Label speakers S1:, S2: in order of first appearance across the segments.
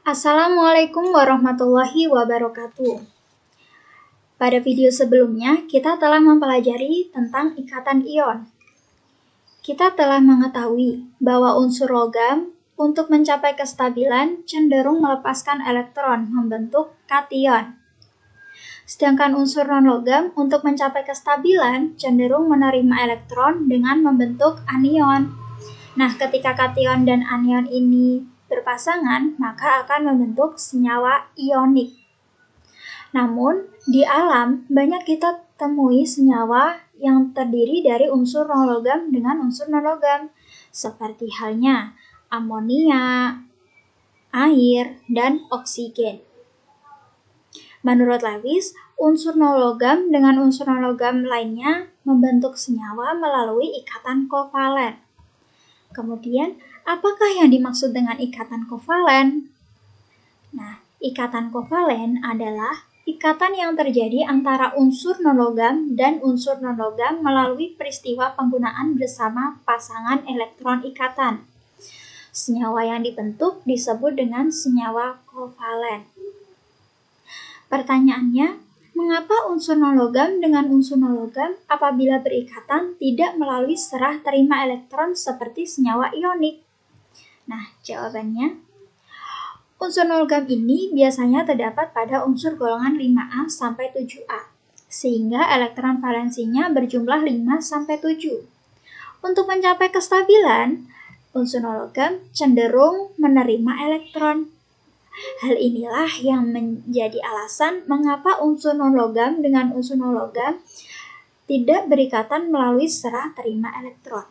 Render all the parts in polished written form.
S1: Assalamualaikum warahmatullahi wabarakatuh. Pada video sebelumnya, kita telah mempelajari tentang ikatan ion. Kita telah mengetahui bahwa unsur logam untuk mencapai kestabilan cenderung melepaskan elektron membentuk kation. Sedangkan unsur non-logam untuk mencapai kestabilan cenderung menerima elektron dengan membentuk anion. Nah, ketika kation dan anion ini berpasangan, maka akan membentuk senyawa ionik. Namun, di alam banyak kita temui senyawa yang terdiri dari unsur non-logam dengan unsur non-logam, seperti halnya amonia, air, dan oksigen. Menurut Lewis, unsur non-logam dengan unsur non-logam lainnya membentuk senyawa melalui ikatan kovalen. Kemudian, apakah yang dimaksud dengan ikatan kovalen? Nah, ikatan kovalen adalah ikatan yang terjadi antara unsur non-logam dan unsur non-logam melalui peristiwa penggunaan bersama pasangan elektron ikatan. Senyawa yang dibentuk disebut dengan senyawa kovalen. Pertanyaannya, mengapa unsur non-logam dengan unsur non-logam apabila berikatan tidak melalui serah terima elektron seperti senyawa ionik? Nah, jawabannya, unsur non-logam ini biasanya terdapat pada unsur golongan 5A sampai 7A, sehingga elektron valensinya berjumlah 5 sampai 7. Untuk mencapai kestabilan, unsur non-logam cenderung menerima elektron. Hal inilah yang menjadi alasan mengapa unsur non-logam dengan unsur non-logam tidak berikatan melalui serah terima elektron.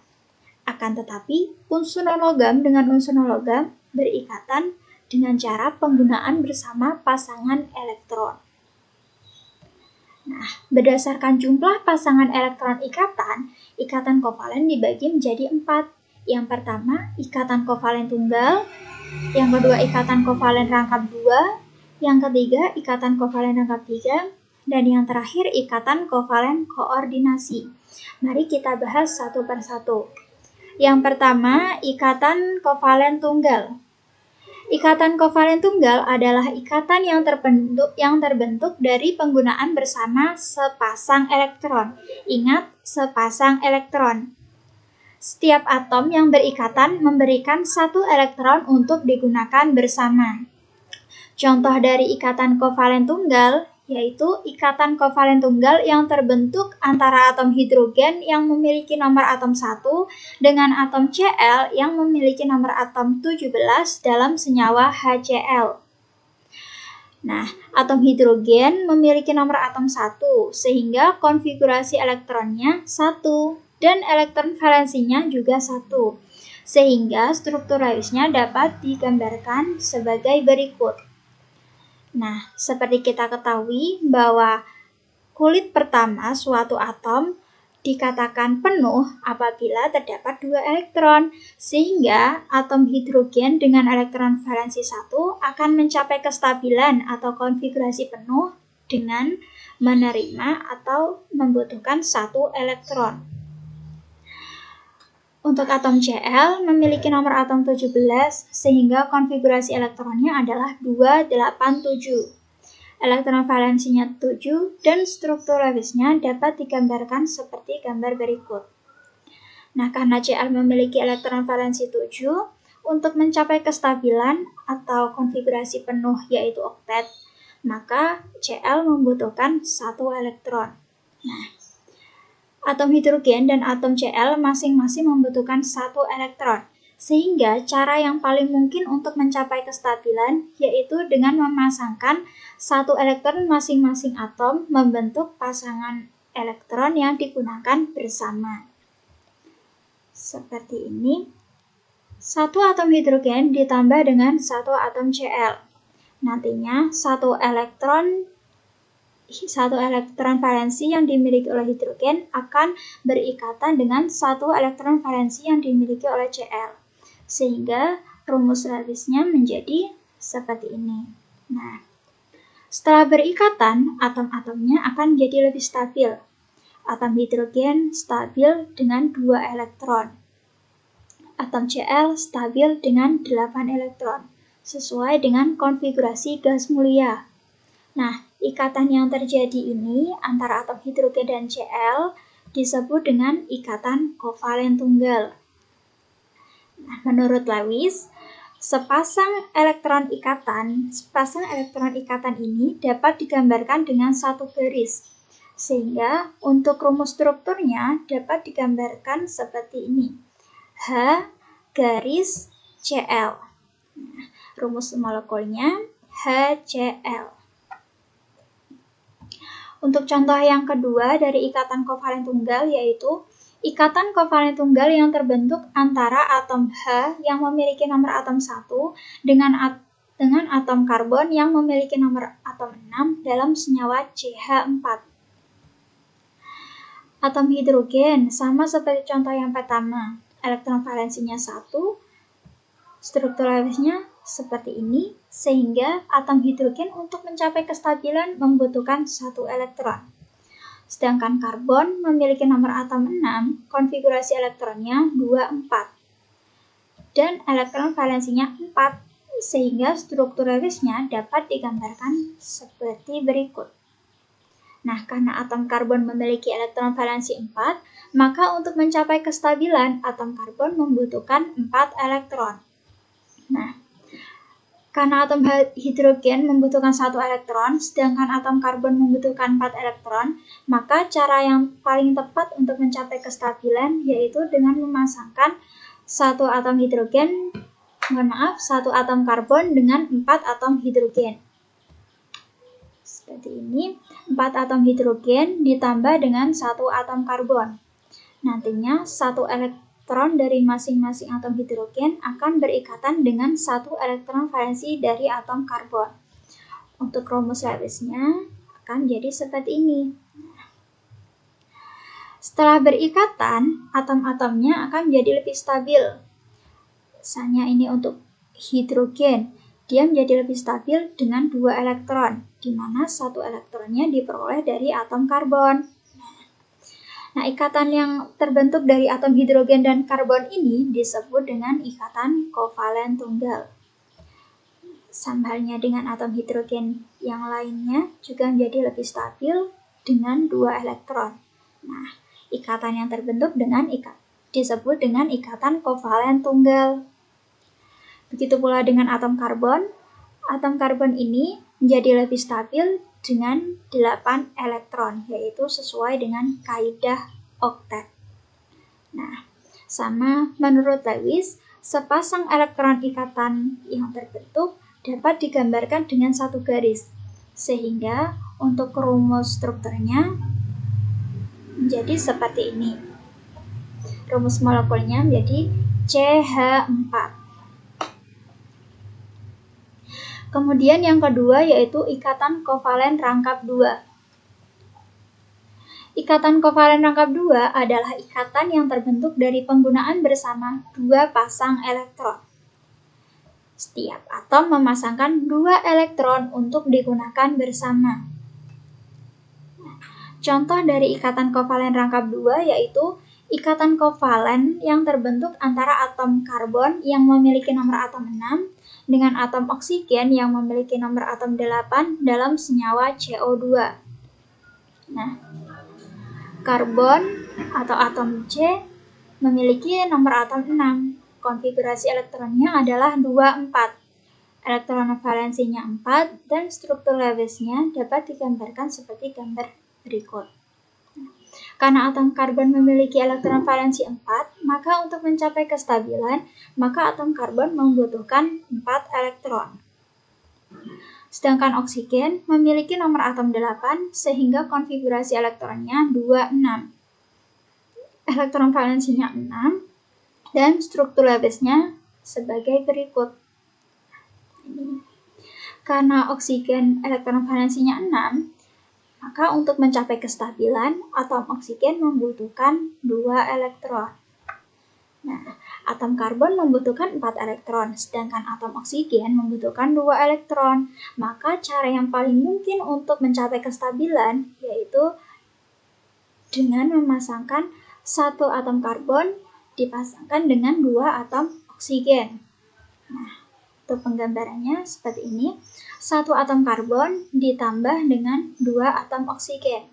S1: Akan tetapi, unsur non-logam dengan unsur non-logam berikatan dengan cara penggunaan bersama pasangan elektron. Nah, berdasarkan jumlah pasangan elektron ikatan kovalen dibagi menjadi 4. Yang pertama, ikatan kovalen tunggal. Yang kedua, ikatan kovalen rangkap 2. Yang ketiga, ikatan kovalen rangkap 3. Dan yang terakhir, ikatan kovalen koordinasi. Mari kita bahas satu persatu. Yang pertama, ikatan kovalen tunggal. Ikatan kovalen tunggal adalah ikatan yang terbentuk dari penggunaan bersama sepasang elektron. Ingat, sepasang elektron. Setiap atom yang berikatan memberikan satu elektron untuk digunakan bersama. Contoh dari ikatan kovalen tunggal yaitu ikatan kovalen tunggal yang terbentuk antara atom hidrogen yang memiliki nomor atom 1 dengan atom Cl yang memiliki nomor atom 17 dalam senyawa HCl. Nah, atom hidrogen memiliki nomor atom 1 sehingga konfigurasi elektronnya 1 dan elektron valensinya juga 1. Sehingga struktur Lewisnya dapat digambarkan sebagai berikut. Nah, seperti kita ketahui bahwa kulit pertama suatu atom dikatakan penuh apabila terdapat 2 elektron, sehingga atom hidrogen dengan elektron valensi 1 akan mencapai kestabilan atau konfigurasi penuh dengan menerima atau membutuhkan 1 elektron. Untuk atom Cl memiliki nomor atom 17 sehingga konfigurasi elektronnya adalah 287. Elektron valensinya 7 dan struktur Lewisnya dapat digambarkan seperti gambar berikut. Nah, karena Cl memiliki elektron valensi 7, untuk mencapai kestabilan atau konfigurasi penuh yaitu oktet, maka Cl membutuhkan 1 elektron. Nah, atom hidrogen dan atom Cl masing-masing membutuhkan 1 elektron, sehingga cara yang paling mungkin untuk mencapai kestabilan yaitu dengan memasangkan 1 elektron masing-masing atom membentuk pasangan elektron yang digunakan bersama. Seperti ini. 1 atom hidrogen ditambah dengan 1 atom Cl. Nantinya 1 elektron valensi yang dimiliki oleh hidrogen akan berikatan dengan 1 elektron valensi yang dimiliki oleh Cl. Sehingga rumus Lewisnya menjadi seperti ini. Nah, setelah berikatan, atom-atomnya akan menjadi lebih stabil. Atom hidrogen stabil dengan 2 elektron. Atom Cl stabil dengan 8 elektron. sesuai dengan konfigurasi gas mulia. Nah, ikatan yang terjadi ini antara atom hidrogen dan Cl disebut dengan ikatan kovalen tunggal. Nah, menurut Lewis, sepasang elektron ikatan ini dapat digambarkan dengan satu garis, sehingga untuk rumus strukturnya dapat digambarkan seperti ini. H garis Cl. Nah, rumus molekulnya HCl. Untuk contoh yang kedua dari ikatan kovalen tunggal yaitu ikatan kovalen tunggal yang terbentuk antara atom H yang memiliki nomor atom 1 dengan atom karbon yang memiliki nomor atom 6 dalam senyawa CH4. Atom hidrogen sama seperti contoh yang pertama, elektron valensinya 1, struktur Lewisnya seperti ini, sehingga atom hidrogen untuk mencapai kestabilan membutuhkan 1 elektron. Sedangkan karbon memiliki nomor atom 6, konfigurasi elektronnya 2, 4. Dan elektron valensinya 4, sehingga struktur Lewisnya dapat digambarkan seperti berikut. Nah, karena atom karbon memiliki elektron valensi 4, maka untuk mencapai kestabilan, atom karbon membutuhkan 4 elektron. Nah, karena atom hidrogen membutuhkan 1 elektron, sedangkan atom karbon membutuhkan 4 elektron, maka cara yang paling tepat untuk mencapai kestabilan yaitu dengan memasangkan 1 atom karbon dengan 4 atom hidrogen. Seperti ini, 4 atom hidrogen ditambah dengan 1 atom karbon. Nantinya 1 elektron dari masing-masing atom hidrogen akan berikatan dengan 1 elektron valensi dari atom karbon. Untuk rumus Lewisnya akan jadi seperti ini. Setelah berikatan, atom-atomnya akan menjadi lebih stabil. Misalnya ini untuk hidrogen, dia menjadi lebih stabil dengan 2 elektron, di mana 1 elektronnya diperoleh dari atom karbon. Nah, ikatan yang terbentuk dari atom hidrogen dan karbon ini disebut dengan ikatan kovalen tunggal. Sama halnya dengan atom hidrogen yang lainnya juga menjadi lebih stabil dengan 2 elektron. Nah, ikatan yang terbentuk disebut dengan ikatan kovalen tunggal. Begitu pula dengan atom karbon. Atom karbon ini menjadi lebih stabil dengan 8 elektron, yaitu sesuai dengan kaidah oktet. Nah, sama menurut Lewis, sepasang elektron ikatan yang terbentuk dapat digambarkan dengan satu garis, sehingga untuk rumus strukturnya menjadi seperti ini. Rumus molekulnya menjadi CH4. Kemudian yang kedua yaitu ikatan kovalen rangkap 2. Ikatan kovalen rangkap 2 adalah ikatan yang terbentuk dari penggunaan bersama 2 pasang elektron. Setiap atom memasangkan 2 elektron untuk digunakan bersama. Contoh dari ikatan kovalen rangkap 2 yaitu ikatan kovalen yang terbentuk antara atom karbon yang memiliki nomor atom 6 dengan atom oksigen yang memiliki nomor atom 8 dalam senyawa CO2. Nah, karbon atau atom C memiliki nomor atom 6. Konfigurasi elektronnya adalah 2, 4. Elektron valensinya 4 dan struktur Lewisnya dapat digambarkan seperti gambar berikut. Karena atom karbon memiliki elektron valensi 4, maka untuk mencapai kestabilan, maka atom karbon membutuhkan 4 elektron. Sedangkan oksigen memiliki nomor atom 8, sehingga konfigurasi elektronnya 2, 6. Elektron valensinya 6, dan struktur Lewisnya sebagai berikut. Karena oksigen elektron valensinya 6, maka untuk mencapai kestabilan, atom oksigen membutuhkan 2 elektron. Nah, atom karbon membutuhkan 4 elektron, sedangkan atom oksigen membutuhkan 2 elektron. Maka cara yang paling mungkin untuk mencapai kestabilan yaitu dengan memasangkan 1 atom karbon dipasangkan dengan 2 atom oksigen. Nah, Untuk penggambarannya seperti ini. Satu atom karbon ditambah dengan 2 atom oksigen.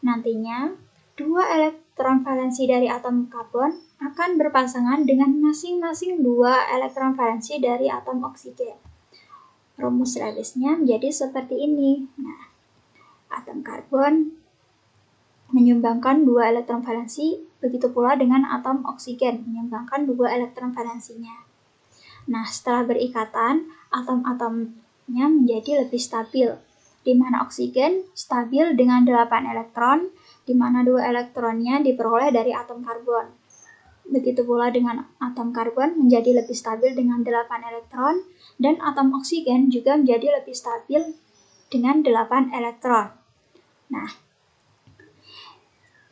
S1: Nantinya, 2 elektron valensi dari atom karbon akan berpasangan dengan masing-masing 2 elektron valensi dari atom oksigen. Rumus Lewisnya menjadi seperti ini. Nah, atom karbon menyumbangkan 2 elektron valensi, begitu pula dengan atom oksigen menyumbangkan 2 elektron valensinya. Nah, setelah berikatan, atom-atomnya menjadi lebih stabil, di mana oksigen stabil dengan 8 elektron, di mana 2 elektronnya diperoleh dari atom karbon. Begitu pula dengan atom karbon menjadi lebih stabil dengan 8 elektron, dan atom oksigen juga menjadi lebih stabil dengan 8 elektron. Nah,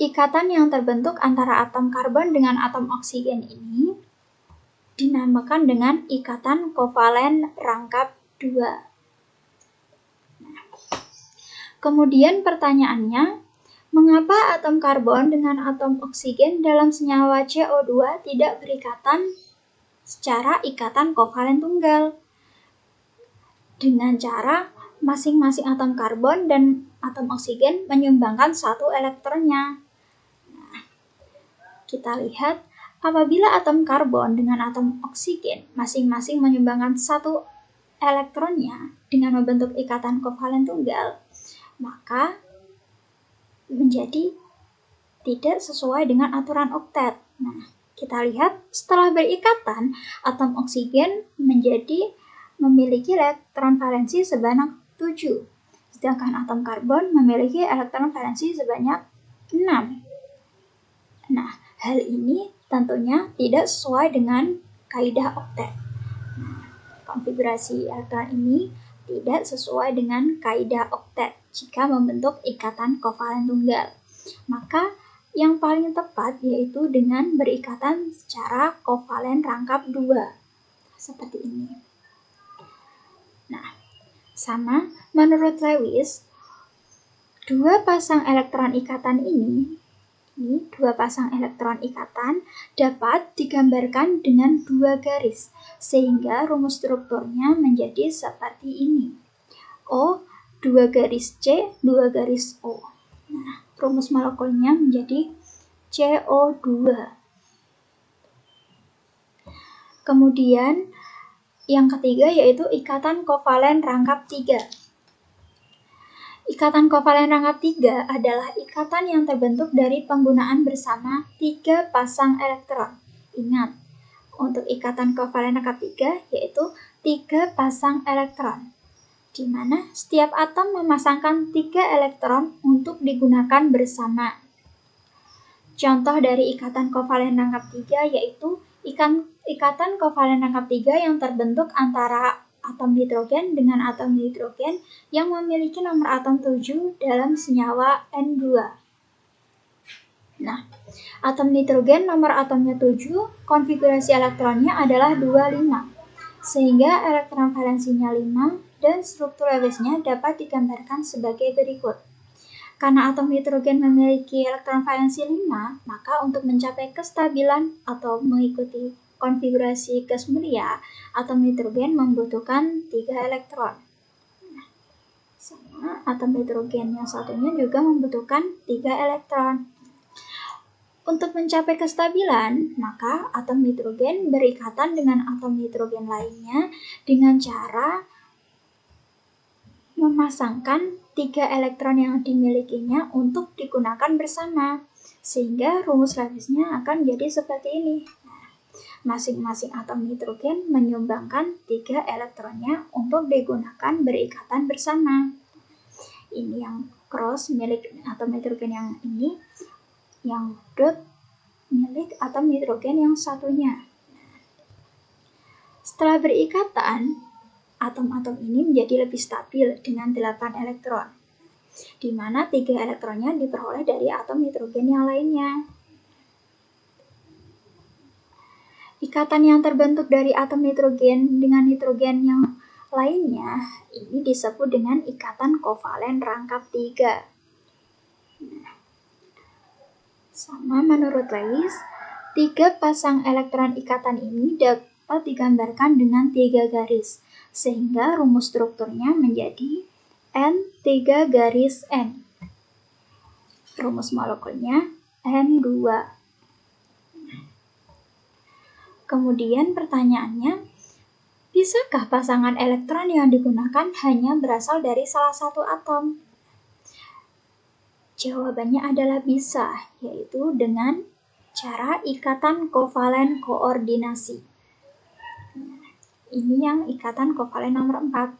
S1: ikatan yang terbentuk antara atom karbon dengan atom oksigen ini dinamakan dengan ikatan kovalen rangkap 2. Nah, kemudian pertanyaannya, mengapa atom karbon dengan atom oksigen dalam senyawa CO2 tidak berikatan secara ikatan kovalen tunggal? Dengan cara masing-masing atom karbon dan atom oksigen menyumbangkan 1 elektronnya. Kita lihat, apabila atom karbon dengan atom oksigen masing-masing menyumbangkan 1 elektronnya dengan membentuk ikatan kovalen tunggal, maka menjadi tidak sesuai dengan aturan oktet. Nah, kita lihat setelah berikatan, atom oksigen memiliki elektron valensi sebanyak 7, sedangkan atom karbon memiliki elektron valensi sebanyak 6. Nah, hal ini tentunya tidak sesuai dengan kaidah oktet. Nah, konfigurasi elektron ini tidak sesuai dengan kaidah oktet jika membentuk ikatan kovalen tunggal. Maka yang paling tepat yaitu dengan berikatan secara kovalen rangkap 2. Seperti ini. Nah, sama menurut Lewis, 2 pasang elektron ikatan ini 2 pasang elektron ikatan dapat digambarkan dengan 2 garis, sehingga rumus strukturnya menjadi seperti ini. O, 2 garis C, 2 garis O. Nah, rumus molekulnya menjadi CO2. Kemudian, yang ketiga yaitu ikatan kovalen rangkap 3. Ikatan kovalen rangkap 3 adalah ikatan yang terbentuk dari penggunaan bersama 3 pasang elektron. Ingat, untuk ikatan kovalen rangkap 3 yaitu 3 pasang elektron, di mana setiap atom memasangkan 3 elektron untuk digunakan bersama. Contoh dari ikatan kovalen rangkap 3 yaitu ikatan kovalen rangkap 3 yang terbentuk antara atom hidrogen dengan atom hidrogen yang memiliki nomor atom 7 dalam senyawa N2. Nah, atom nitrogen nomor atomnya 7, konfigurasi elektronnya adalah 25, sehingga elektron valensinya 5 dan struktur Lewisnya dapat digambarkan sebagai berikut. Karena atom hidrogen memiliki elektron valensi 5, maka untuk mencapai kestabilan atau mengikuti konfigurasi gas mulia, atom nitrogen membutuhkan 3 elektron. Sama atom hidrogen yang satunya juga membutuhkan 3 elektron. Untuk mencapai kestabilan, maka atom hidrogen berikatan dengan atom hidrogen lainnya dengan cara memasangkan 3 elektron yang dimilikinya untuk digunakan bersama, sehingga rumus Lewisnya akan jadi seperti ini. Masing-masing atom hidrogen menyumbangkan 3 elektronnya untuk digunakan berikatan bersama. Ini yang cross milik atom hidrogen yang ini, yang dot milik atom hidrogen yang satunya. Setelah berikatan, atom-atom ini menjadi lebih stabil dengan 8 elektron, di mana 3 elektronnya diperoleh dari atom hidrogen yang lainnya. Ikatan yang terbentuk dari atom nitrogen dengan nitrogen yang lainnya ini disebut dengan ikatan kovalen rangkap 3. Sama menurut Lewis, 3 pasang elektron ikatan ini dapat digambarkan dengan 3 garis, sehingga rumus strukturnya menjadi N3 garis N. Rumus molekulnya N2. Kemudian pertanyaannya, bisakah pasangan elektron yang digunakan hanya berasal dari salah satu atom? Jawabannya adalah bisa, yaitu dengan cara ikatan kovalen koordinasi. Ini yang ikatan kovalen nomor 4.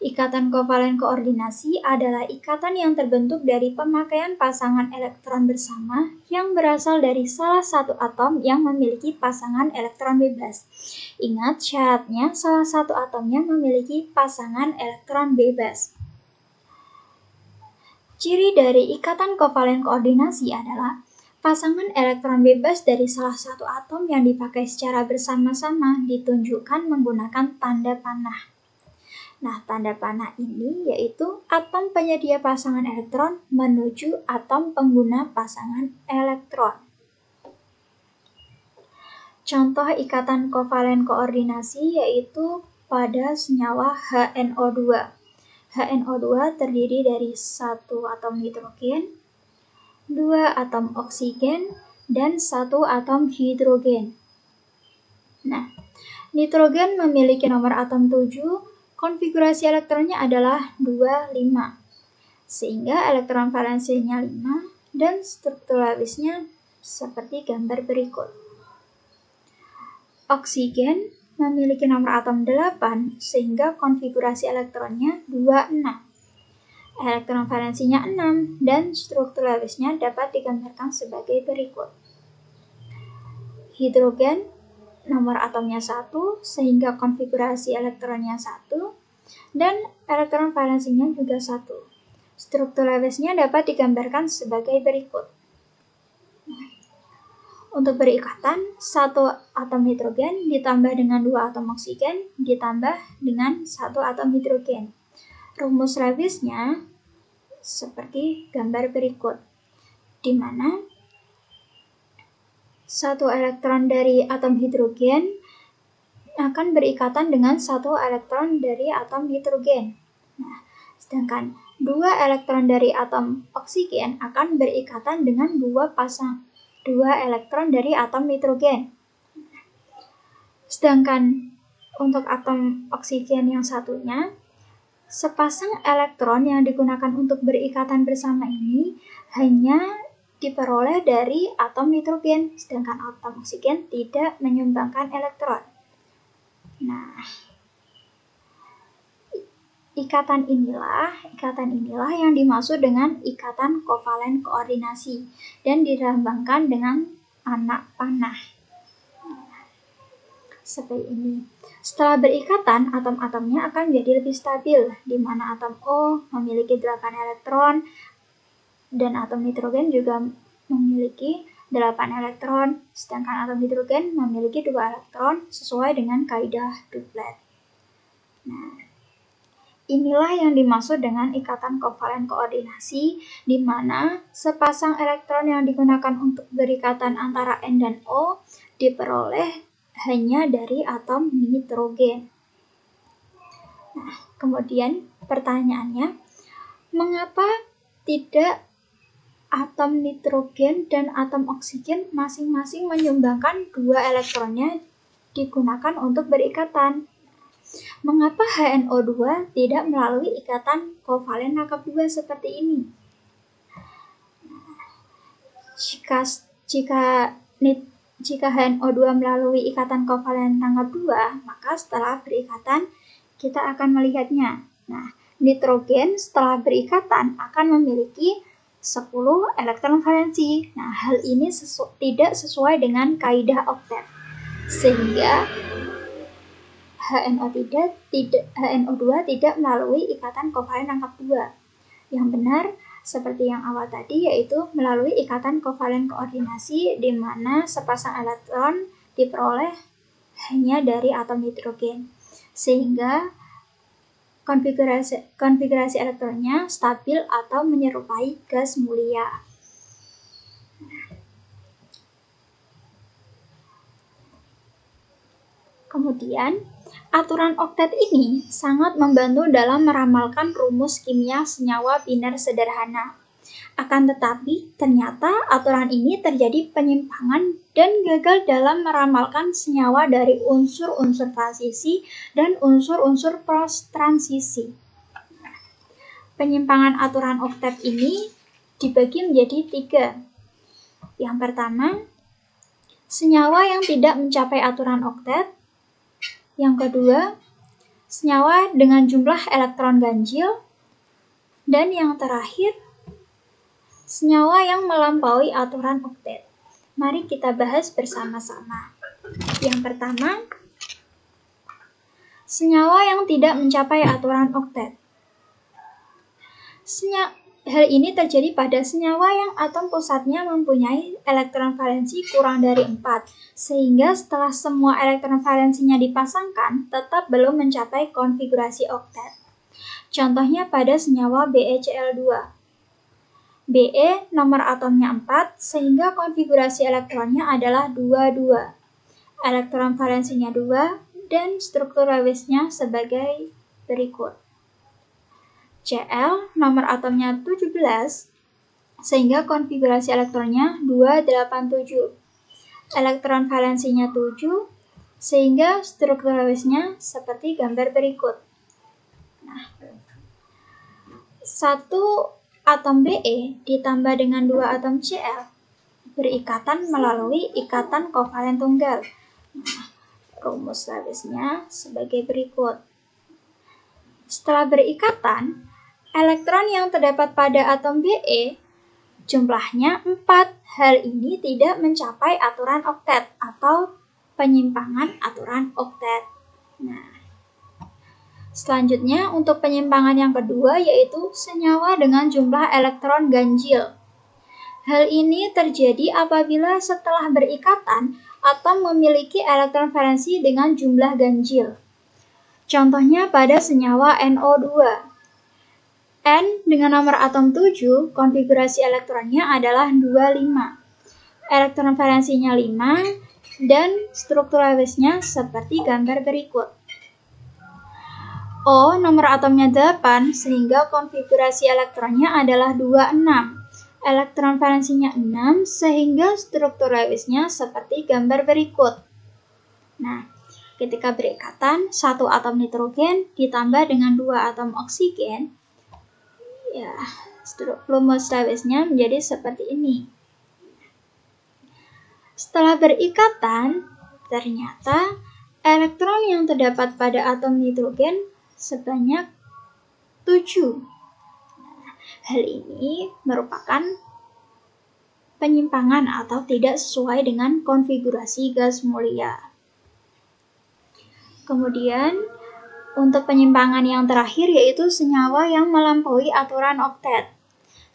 S1: Ikatan kovalen koordinasi adalah ikatan yang terbentuk dari pemakaian pasangan elektron bersama yang berasal dari salah satu atom yang memiliki pasangan elektron bebas. Ingat, syaratnya salah satu atomnya memiliki pasangan elektron bebas. Ciri dari ikatan kovalen koordinasi adalah pasangan elektron bebas dari salah satu atom yang dipakai secara bersama-sama ditunjukkan menggunakan tanda panah. Nah, tanda panah ini yaitu atom penyedia pasangan elektron menuju atom pengguna pasangan elektron. Contoh ikatan kovalen koordinasi yaitu pada senyawa HNO2. HNO2 terdiri dari 1 atom nitrogen, 2 atom oksigen, dan 1 atom hidrogen. Nah, nitrogen memiliki nomor atom 7, konfigurasi elektronnya adalah 25, sehingga elektron valensinya 5, dan struktur Lewisnya seperti gambar berikut. Oksigen memiliki nomor atom 8, sehingga konfigurasi elektronnya 26. Elektron valensinya 6, dan struktur Lewisnya dapat digambarkan sebagai berikut. Hidrogen, nomor atomnya 1, sehingga konfigurasi elektronnya 1, dan elektron valensinya juga 1. Struktur Lewisnya dapat digambarkan sebagai berikut. Untuk berikatan, 1 atom hidrogen ditambah dengan 2 atom oksigen ditambah dengan 1 atom hidrogen. Rumus Lewisnya seperti gambar berikut, di mana 1 elektron dari atom hidrogen akan berikatan dengan 1 elektron dari atom nitrogen. Nah, sedangkan 2 elektron dari atom oksigen akan berikatan dengan 2 elektron dari atom nitrogen. Sedangkan untuk atom oksigen yang satunya, sepasang elektron yang digunakan untuk berikatan bersama ini hanya diperoleh dari atom nitrogen, sedangkan atom oksigen tidak menyumbangkan elektron. Nah, ikatan inilah yang dimaksud dengan ikatan kovalen koordinasi dan dilambangkan dengan anak panah. Seperti ini. Setelah berikatan, atom-atomnya akan menjadi lebih stabil, di mana atom O memiliki 8 elektron dan atom nitrogen juga memiliki 8 elektron, sedangkan atom hidrogen memiliki 2 elektron sesuai dengan kaidah duplet. Nah, inilah yang dimaksud dengan ikatan kovalen koordinasi, di mana sepasang elektron yang digunakan untuk berikatan antara N dan O diperoleh hanya dari atom nitrogen. Nah, kemudian pertanyaannya, mengapa tidak atom nitrogen dan atom oksigen masing-masing menyumbangkan 2 elektronnya digunakan untuk berikatan? Mengapa HNO2 tidak melalui ikatan kovalen rangkap 2 seperti ini? Jika HNO2 melalui ikatan kovalen rangkap 2, maka setelah berikatan kita akan melihatnya. Nah, nitrogen setelah berikatan akan memiliki 10 elektron valensi. Nah, hal ini tidak sesuai dengan kaidah oktet, sehingga HNO2 tidak melalui ikatan kovalen rangkap 2. Yang benar seperti yang awal tadi, yaitu melalui ikatan kovalen koordinasi, di mana sepasang elektron diperoleh hanya dari atom nitrogen, sehingga konfigurasi elektronnya stabil atau menyerupai gas mulia. Kemudian, Aturan oktet ini sangat membantu dalam meramalkan rumus kimia senyawa biner sederhana. Akan tetapi, ternyata aturan ini terjadi penyimpangan dan gagal dalam meramalkan senyawa dari unsur-unsur transisi dan unsur-unsur post-transisi. Penyimpangan aturan oktet ini dibagi menjadi 3. Yang pertama, senyawa yang tidak mencapai aturan oktet. Yang kedua, senyawa dengan jumlah elektron ganjil. Dan yang terakhir, senyawa yang melampaui aturan oktet. Mari kita bahas bersama-sama. Yang pertama, senyawa yang tidak mencapai aturan oktet. Hal ini terjadi pada senyawa yang atom pusatnya mempunyai elektron valensi kurang dari 4, sehingga setelah semua elektron valensinya dipasangkan, tetap belum mencapai konfigurasi oktet. Contohnya pada senyawa BeCl2. Be nomor atomnya 4, sehingga konfigurasi elektronnya adalah 22. Elektron valensinya 2, dan struktur Lewis-nya sebagai berikut. Cl nomor atomnya 17, sehingga konfigurasi elektronnya 287. Elektron valensinya 7, sehingga struktur Lewis-nya seperti gambar berikut. Nah, 1 atom Be ditambah dengan 2 atom Cl berikatan melalui ikatan kovalen tunggal. Nah, rumus Lewis-nya sebagai berikut. Setelah berikatan, elektron yang terdapat pada atom Be jumlahnya 4. Hal ini tidak mencapai aturan oktet atau penyimpangan aturan oktet. Nah, selanjutnya untuk penyimpangan yang kedua yaitu senyawa dengan jumlah elektron ganjil. Hal ini terjadi apabila setelah berikatan, atom memiliki elektron valensi dengan jumlah ganjil. Contohnya pada senyawa NO2. N dengan nomor atom 7, konfigurasi elektronnya adalah 25. Elektron valensinya 5, dan struktur Lewis-nya seperti gambar berikut. O nomor atomnya 8, sehingga konfigurasi elektronnya adalah 26. Elektron valensinya 6, sehingga struktur Lewis-nya seperti gambar berikut. Nah, ketika berikatan, 1 atom nitrogen ditambah dengan 2 atom oksigen, ya, rumus Lewis-nya menjadi seperti ini. Setelah berikatan, ternyata elektron yang terdapat pada atom nitrogen sebanyak 7. Hal ini merupakan penyimpangan atau tidak sesuai dengan konfigurasi gas mulia. Kemudian, untuk penyimpangan yang terakhir yaitu senyawa yang melampaui aturan oktet.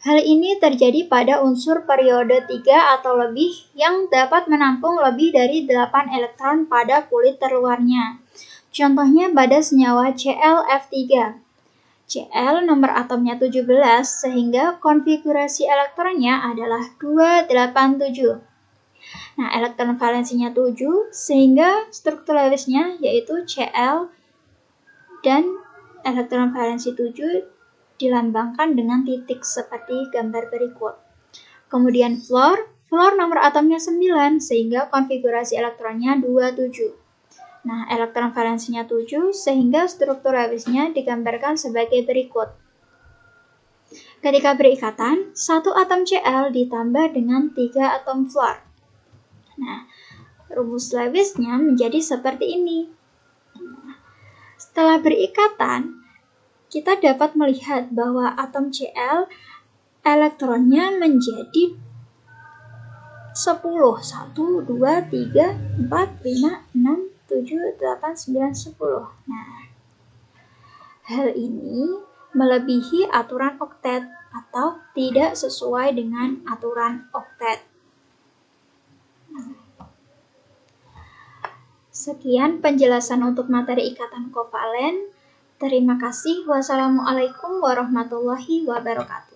S1: Hal ini terjadi pada unsur periode 3 atau lebih yang dapat menampung lebih dari 8 elektron pada kulit terluarnya. Contohnya pada senyawa ClF3. Cl nomor atomnya 17, sehingga konfigurasi elektronnya adalah 287. Nah, elektron valensinya 7, sehingga struktur Lewis-nya yaitu Cl dan elektron valensi 7 dilambangkan dengan titik seperti gambar berikut. Kemudian fluor nomor atomnya 9, sehingga konfigurasi elektronnya 27. Nah, elektron valensinya 7, sehingga struktur Lewis-nya digambarkan sebagai berikut. Ketika berikatan, 1 atom Cl ditambah dengan 3 atom fluor. Nah, rumus Lewis-nya menjadi seperti ini. Setelah berikatan, kita dapat melihat bahwa atom Cl elektronnya menjadi 10. 1, 2, 3, 4, 5, 6, 7, 8, 9, 10. Nah, hal ini melebihi aturan oktet atau tidak sesuai dengan aturan oktet. Sekian penjelasan untuk materi ikatan kovalen. Terima kasih. Wassalamualaikum warahmatullahi wabarakatuh.